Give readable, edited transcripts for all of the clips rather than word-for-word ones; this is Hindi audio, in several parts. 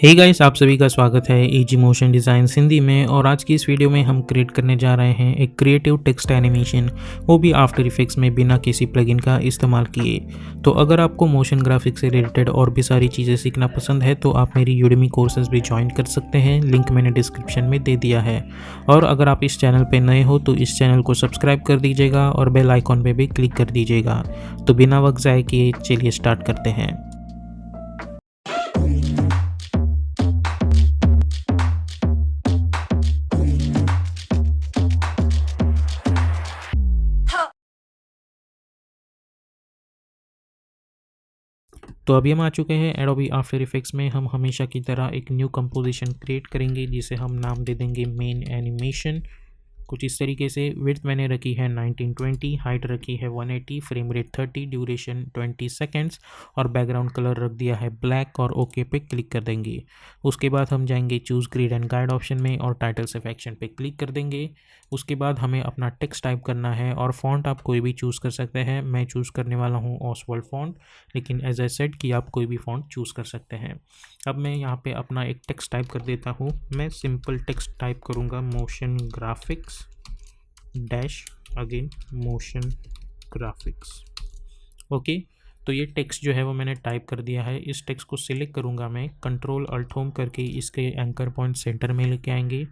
हे गाइस, आप सभी का स्वागत है इजी मोशन डिज़ाइंस हिंदी में। और आज की इस वीडियो में हम क्रिएट करने जा रहे हैं एक क्रिएटिव टेक्स्ट एनिमेशन, वो भी आफ्टर इफेक्ट्स में बिना किसी प्लगइन का इस्तेमाल किए। तो अगर आपको मोशन ग्राफिक्स से रिलेटेड और भी सारी चीज़ें सीखना पसंद है तो आप मेरी यूडेमी कोर्सेज भी ज्वाइन कर सकते हैं, लिंक मैंने डिस्क्रिप्शन में दे दिया है। और अगर आप इस चैनल पर नए हो तो इस चैनल को सब्सक्राइब कर दीजिएगा और बेल आइकॉन पर भी क्लिक कर दीजिएगा। तो बिना वक्त ज़ाय किए चलिए स्टार्ट करते हैं। तो अभी हम आ चुके हैं एडोबी आफ्टर इफेक्ट्स में। हम हमेशा की तरह एक न्यू कंपोजिशन क्रिएट करेंगे जिसे हम नाम दे देंगे मेन एनिमेशन। कुछ इस तरीके से विड्थ मैंने रखी है 1920, हाइट रखी है 180, फ्रेम रेट 30, ड्यूरेशन 20 सेकेंड्स और बैकग्राउंड कलर रख दिया है ब्लैक और ओके पे क्लिक कर देंगे। उसके बाद हम जाएंगे choose grid and guide option में और टाइटल सेक्शन पे क्लिक कर देंगे। उसके बाद हमें अपना टेक्स्ट टाइप करना है और फॉन्ट आप कोई भी चूज़ कर सकते हैं। मैं चूज़ करने वाला हूँ ऑसवर्ल्ड फॉन्ट, लेकिन एज आई सेड कि आप कोई भी फॉन्ट चूज़ कर सकते हैं। अब मैं यहाँ पे अपना एक टेक्स्ट टाइप कर देता हूँ। मैं सिंपल टेक्स्ट टाइप करूँगा, motion graphics dash again motion graphics. Okay, तो ये टेक्स्ट जो है वो मैंने टाइप कर दिया है। इस टेक्स्ट को सिलेक्ट करूँगा मैं, कंट्रोल अल्ट होम करके इसके एंकर पॉइंट सेंटर में लेके आएंगे।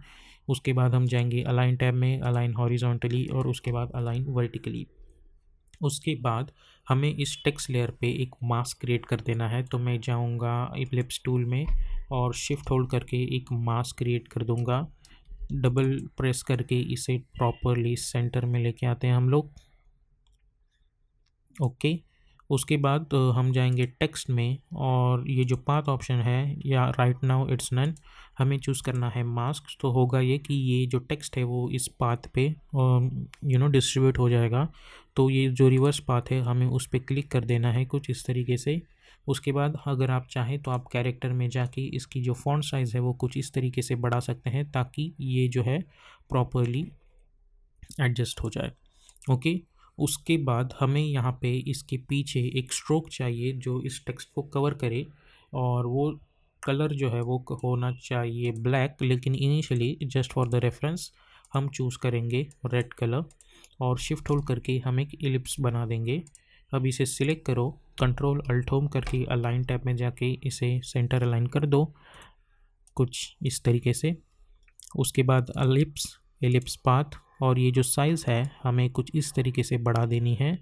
उसके बाद हम जाएंगे अलाइन टैब में, अलाइन हॉरिजॉन्टली और उसके बाद अलाइन वर्टिकली। उसके बाद हमें इस टेक्स्ट लेयर पे एक मास्क क्रिएट कर देना है। तो मैं जाऊंगा इलिप्स टूल में और शिफ्ट होल्ड करके एक मास्क क्रिएट कर दूंगा। डबल प्रेस करके इसे प्रॉपरली सेंटर में लेके आते हैं हम लोग। ओके, उसके बाद हम जाएंगे टेक्स्ट में और ये जो पाथ ऑप्शन है या राइट नाउ इट्स नन, हमें चूज़ करना है मास्क। तो होगा ये कि ये जो टेक्स्ट है वो इस पाथ पे डिस्ट्रीब्यूट हो जाएगा। तो ये जो रिवर्स पाथ है हमें उस पर क्लिक कर देना है कुछ इस तरीके से। उसके बाद अगर आप चाहें तो आप कैरेक्टर में जाके इसकी जो फॉन्ट साइज़ है वो कुछ इस तरीके से बढ़ा सकते हैं ताकि ये जो है प्रॉपरली एडजस्ट हो जाए। ओके, उसके बाद हमें यहाँ पे इसके पीछे एक स्ट्रोक चाहिए जो इस टेक्स्ट को कवर करे, और वो कलर जो है वो होना चाहिए ब्लैक, लेकिन initially just for the reference हम चूज़ करेंगे रेड कलर और शिफ्ट होल्ड करके हम एक इलिप्स बना देंगे। अब इसे सिलेक्ट करो, कंट्रोल अल्ट होम करके अलाइन टैब में जाके इसे सेंटर अलाइन कर दो कुछ इस तरीके से। उसके बाद एलिप्स पाथ और ये जो साइज़ है हमें कुछ इस तरीके से बढ़ा देनी है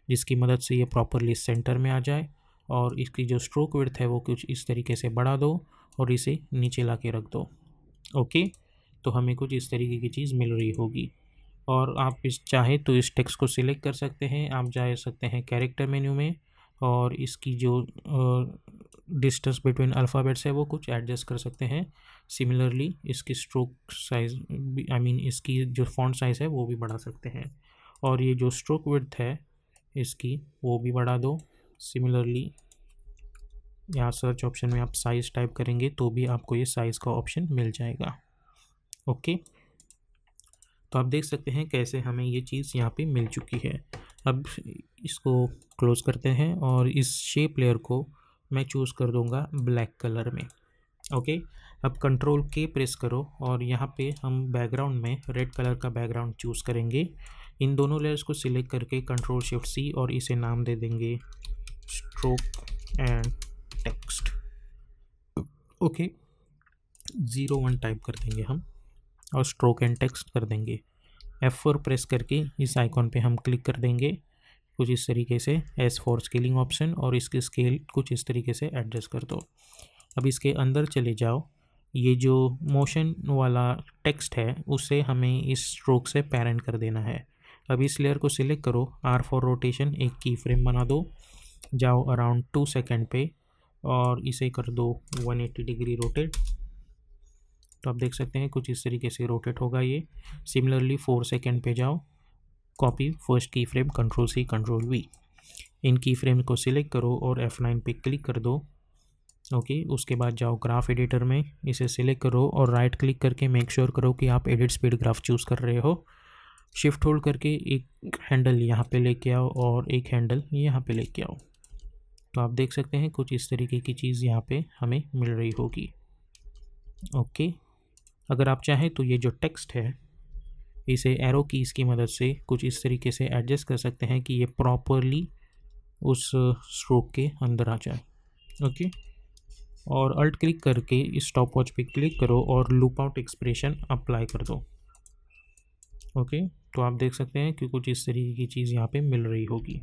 जिसकी मदद से ये प्रॉपरली सेंटर में आ जाए। और इसकी जो स्ट्रोक विड्थ है वो कुछ इस तरीके से बढ़ा दो और इसे नीचे ला के रख दो। ओके, तो हमें कुछ इस तरीके की चीज़ मिल रही होगी। और आप इस चाहे तो इस टेक्स्ट को सिलेक्ट कर सकते हैं। आप जा सकते हैं कैरेक्टर मेन्यू में और इसकी जो डिस्टेंस बिटवीन अल्फ़ाबेट्स है वो कुछ एडजस्ट कर सकते हैं। सिमिलरली इसकी स्ट्रोक साइज़ इसकी जो फॉन्ट साइज़ है वो भी बढ़ा सकते हैं। और ये जो स्ट्रोक विड्थ है इसकी वो भी बढ़ा दो। सिमिलरली यहाँ सर्च ऑप्शन में आप साइज़ टाइप करेंगे तो भी आपको ये साइज़ का ऑप्शन मिल जाएगा। ओके, तो आप देख सकते हैं कैसे हमें ये चीज़ यहाँ पे मिल चुकी है। अब इसको क्लोज़ करते हैं और इस शेप लेयर को मैं चूज़ कर दूँगा ब्लैक कलर में। ओके, अब कंट्रोल के प्रेस करो और यहाँ पे हम बैकग्राउंड में रेड कलर का बैकग्राउंड चूज़ करेंगे। इन दोनों लेयर्स को सिलेक्ट करके कंट्रोल शिफ्ट सी और इसे नाम दे देंगे stroke and text. Okay, 01 type कर देंगे हम और स्ट्रोक एंड टेक्स्ट कर देंगे। F4 प्रेस करके इस आइकॉन पे हम क्लिक कर देंगे कुछ इस तरीके से, S4 स्केलिंग ऑप्शन, और इसकी स्केल कुछ इस तरीके से एडजस्ट कर दो। अब इसके अंदर चले जाओ, ये जो मोशन वाला टेक्स्ट है उसे हमें इस स्ट्रोक से पेरेंट कर देना है। अब इस लेयर को सिलेक्ट करो, R4 रोटेशन एक की फ्रेम बना दो, जाओ अराउंड 2 सेकेंड पे और इसे कर दो 180 डिग्री रोटेट। तो आप देख सकते हैं कुछ इस तरीके से रोटेट होगा ये। सिमिलरली 4 सेकेंड पे जाओ, कॉपी फर्स्ट की frame, control C control V, इन की फ्रेम को सिलेक्ट करो और F9 पे क्लिक कर दो। ओके, उसके बाद जाओ ग्राफ एडिटर में, इसे सिलेक्ट करो और राइट क्लिक करके मेक श्योर करो कि आप एडिट स्पीड ग्राफ चूज़ कर रहे हो। शिफ्ट होल्ड करके एक हैंडल यहाँ पे लेके आओ और एक हैंडल यहाँ पे लेके आओ। तो आप देख सकते हैं कुछ इस तरीके की चीज़ यहाँ पे हमें मिल रही होगी। ओके। अगर आप चाहें तो ये जो टेक्स्ट है इसे एरो कीज़ की मदद से कुछ इस तरीके से एडजस्ट कर सकते हैं कि ये प्रॉपरली उस स्ट्रोक के अंदर आ जाए। ओके। और अल्ट क्लिक करके इस स्टॉप वॉच पे क्लिक करो और लूप आउट एक्सप्रेशन अप्लाई कर दो। ओके। तो आप देख सकते हैं कि कुछ इस तरीके की चीज़ यहाँ पे मिल रही होगी।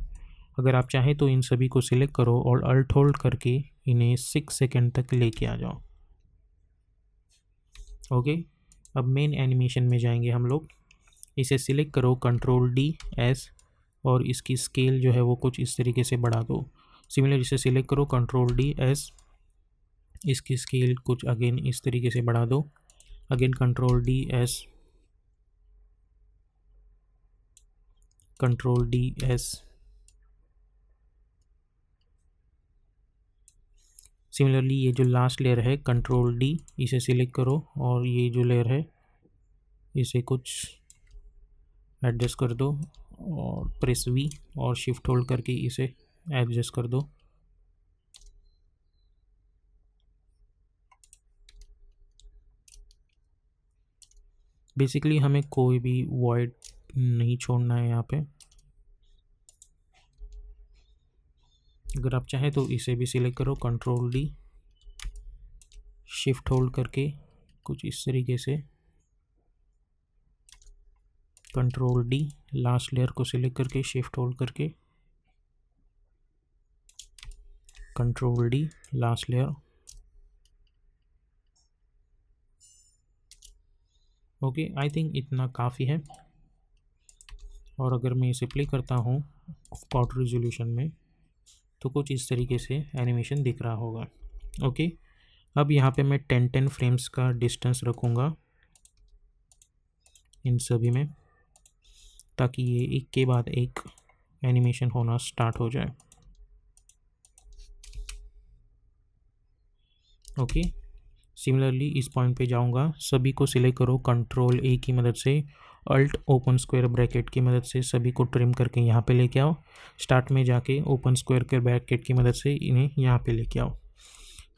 अगर आप चाहें तो इन सभी को सिलेक्ट करो और अल्ट होल्ड करके इन्हें 6 सेकंड तक लेके आ जाओ। ओके। अब मेन एनिमेशन में जाएंगे हम लोग। इसे सिलेक्ट करो, कंट्रोल डी एस, और इसकी स्केल जो है वो कुछ इस तरीके से बढ़ा दो। सिमिलर इसे सिलेक्ट करो, कंट्रोल डी एस, इसकी स्केल कुछ अगेन इस तरीके से बढ़ा दो। Again control D S, control D S. Similarly ये जो लास्ट लेयर है कंट्रोल डी, इसे सिलेक्ट करो और ये जो लेयर है इसे कुछ एडजस्ट कर दो और प्रेस वी और शिफ्ट होल्ड करके इसे एडजस्ट कर दो। बेसिकली हमें कोई भी वॉइड नहीं छोड़ना है यहाँ पे। अगर आप चाहें तो इसे भी सिलेक्ट करो, कंट्रोल डी, शिफ्ट होल्ड करके कुछ इस तरीके से, कंट्रोल डी, लास्ट लेयर को सिलेक्ट करके शिफ्ट होल्ड करके, control D, last layer. Okay, I think इतना काफ़ी है। और अगर मैं इसे प्ले करता हूँ क्वाड रेजोल्यूशन में तो कुछ इस तरीके से एनिमेशन दिख रहा होगा। ओके। अब यहाँ पे मैं 10 फ्रेम्स का डिस्टेंस रखूँगा इन सभी में, ताकि ये एक के बाद एक एनिमेशन होना स्टार्ट हो जाए। ओके। सिमिलरली इस पॉइंट पे जाऊँगा, सभी को सिलेक्ट करो कंट्रोल ए की मदद से, अल्ट ओपन स्क्वायर ब्रैकेट की मदद से सभी को ट्रिम करके यहाँ पे लेके आओ। स्टार्ट में जाके ओपन स्क्वायर के ब्रैकेट की मदद से इन्हें यहाँ पे लेके आओ।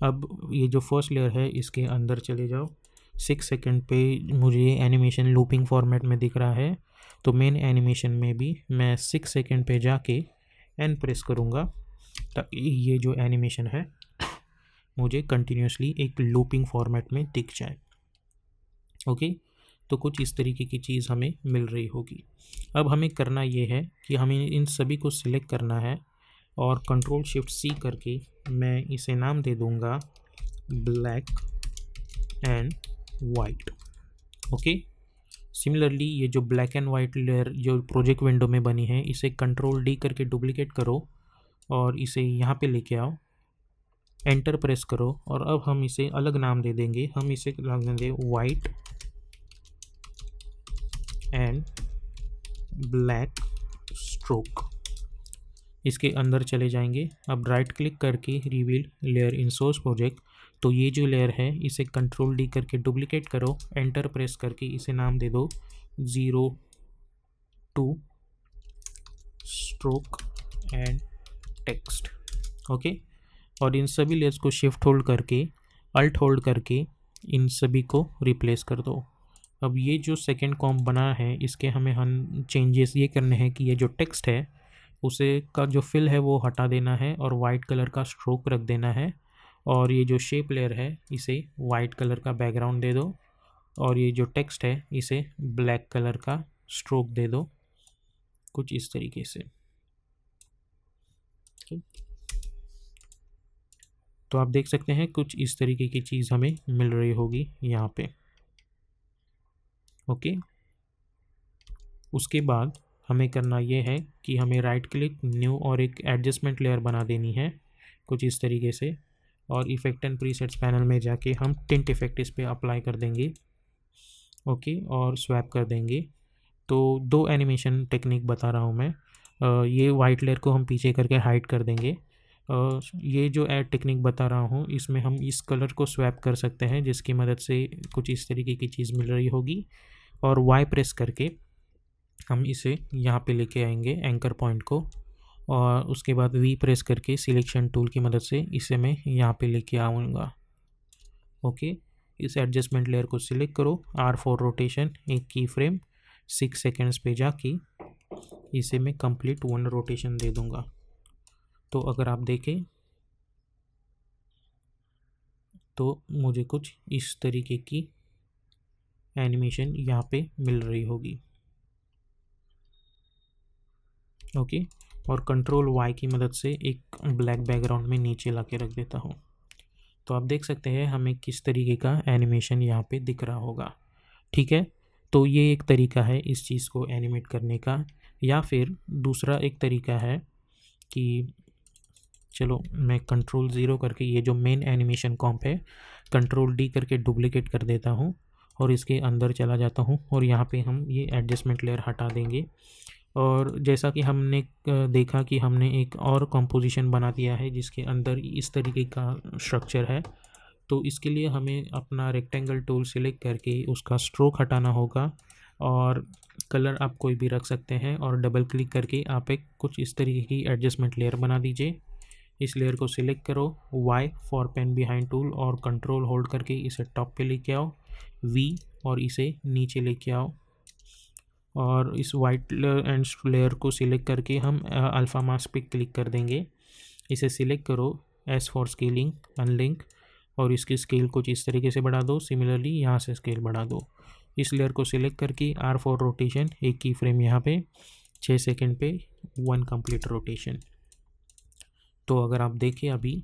अब ये जो फर्स्ट लेयर है इसके अंदर चले जाओ। 6 सेकंड पे मुझे एनिमेशन लूपिंग फॉर्मेट में दिख रहा है, तो मेन एनिमेशन में भी मैं 6 सेकंड पे जाके एन प्रेस करूँगा ताकि ये जो एनिमेशन है मुझे कंटिन्यूसली एक लूपिंग फॉर्मेट में दिख जाए। ओके। तो कुछ इस तरीके की चीज़ हमें मिल रही होगी। अब हमें करना ये है कि हमें इन सभी को सिलेक्ट करना है और कंट्रोल शिफ्ट सी करके मैं इसे नाम दे दूँगा black and white. Okay. Similarly ये जो ब्लैक एंड वाइट लेयर जो प्रोजेक्ट विंडो में बनी है इसे कंट्रोल डी करके डुप्लीकेट करो और इसे यहाँ पे लेके आओ, एंटर प्रेस करो और अब हम इसे अलग नाम दे देंगे। हम इसे नाम देंगे वाइट एंड ब्लैक स्ट्रोक। इसके अंदर चले जाएंगे। अब राइट क्लिक करके reveal layer in source project, तो ये जो लेयर है इसे कंट्रोल डी करके डुप्लीकेट करो, एंटर प्रेस करके इसे नाम दे दो 02 स्ट्रोक एंड टेक्स्ट। ओके। और इन सभी लेयर्स को शिफ्ट होल्ड करके अल्ट होल्ड करके इन सभी को रिप्लेस कर दो। अब ये जो सेकेंड कॉम्प बना है इसके हमें हम चेंजेस ये करने हैं कि ये जो टेक्स्ट है उसे का जो फिल है वो हटा देना है और वाइट कलर का स्ट्रोक रख देना है, और ये जो शेप लेयर है इसे वाइट कलर का बैकग्राउंड दे दो, और ये जो टेक्स्ट है इसे ब्लैक कलर का स्ट्रोक दे दो कुछ इस तरीके से। तो आप देख सकते हैं कुछ इस तरीके की चीज़ हमें मिल रही होगी यहाँ पे। ओके। उसके बाद हमें करना ये है कि हमें राइट क्लिक न्यू और एक एडजस्टमेंट लेयर बना देनी है कुछ इस तरीके से, और इफेक्ट एंड प्रीसेट्स पैनल में जाके हम टिंट इफेक्ट इस पर अप्लाई कर देंगे। ओके। और स्वैप कर देंगे। तो दो एनिमेशन टेक्निक बता रहा हूँ मैं। ये वाइट लेयर को हम पीछे करके हाइड कर देंगे। ये जो ऐड टेक्निक बता रहा हूँ इसमें हम इस कलर को स्वैप कर सकते हैं जिसकी मदद से कुछ इस तरीके की चीज़ मिल रही होगी, और वाई प्रेस करके हम इसे यहाँ पे लेके आएंगे एंकर पॉइंट को, और उसके बाद वी प्रेस करके सिलेक्शन टूल की मदद से इसे मैं यहाँ पे लेके आऊँगा। ओके। इस एडजस्टमेंट लेयर को सिलेक्ट करो, R4 रोटेशन, एक की फ्रेम, 6 सेकेंड्स पे जाके इसे मैं कंप्लीट 1 रोटेशन दे दूंगा। तो अगर आप देखें तो मुझे कुछ इस तरीके की एनिमेशन यहाँ पे मिल रही होगी। ओके, और कंट्रोल Y की मदद से एक ब्लैक बैकग्राउंड में नीचे ला के रख देता हूँ। तो आप देख सकते हैं हमें किस तरीके का एनिमेशन यहाँ पे दिख रहा होगा। ठीक है, तो ये एक तरीका है इस चीज़ को एनिमेट करने का। या फिर दूसरा एक तरीका है कि चलो मैं कंट्रोल 0 करके ये जो मेन एनिमेशन कॉम्प है, कंट्रोल D करके डुप्लीकेट कर देता हूँ और इसके अंदर चला जाता हूँ और यहाँ पे हम ये एडजस्टमेंट लेयर हटा देंगे। और जैसा कि हमने देखा कि हमने एक और कंपोजिशन बना दिया है जिसके अंदर इस तरीके का स्ट्रक्चर है। तो इसके लिए हमें अपना रेक्टेंगल टूल सिलेक्ट करके उसका स्ट्रोक हटाना होगा और कलर आप कोई भी रख सकते हैं और डबल क्लिक करके आप एक कुछ इस तरीके की एडजस्टमेंट लेयर बना दीजिए। इस लेयर को सिलेक्ट करो, Y for pen behind tool और कंट्रोल होल्ड करके इसे टॉप पे लेके आओ, V और इसे नीचे लेके आओ और इस वाइट एंड लेयर को सिलेक्ट करके हम अल्फ़ा मास्क पे क्लिक कर देंगे। इसे सिलेक्ट करो, S फॉर स्केलिंग, अनलिंक और इसकी स्केल कुछ इस तरीके से बढ़ा दो। सिमिलरली यहाँ से स्केल बढ़ा दो। इस लेयर को सिलेक्ट करके R4 रोटेशन, एक की फ्रेम यहाँ पे 6 सेकेंड पे 1 कंप्लीट रोटेशन। तो अगर आप देखें अभी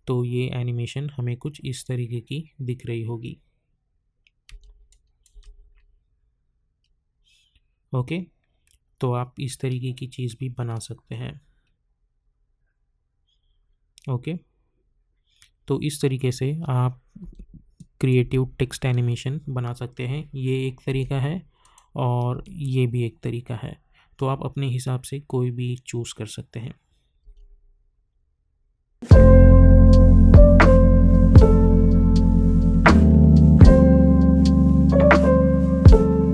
तो ये एनिमेशन हमें कुछ इस तरीके की दिख रही होगी। ओके, तो आप इस तरीके की चीज़ भी बना सकते हैं। ओके, तो इस तरीके से आप क्रिएटिव टेक्स्ट एनिमेशन बना सकते हैं। ये एक तरीका है और ये भी एक तरीका है। तो आप अपने हिसाब से कोई भी चूज़ कर सकते हैं।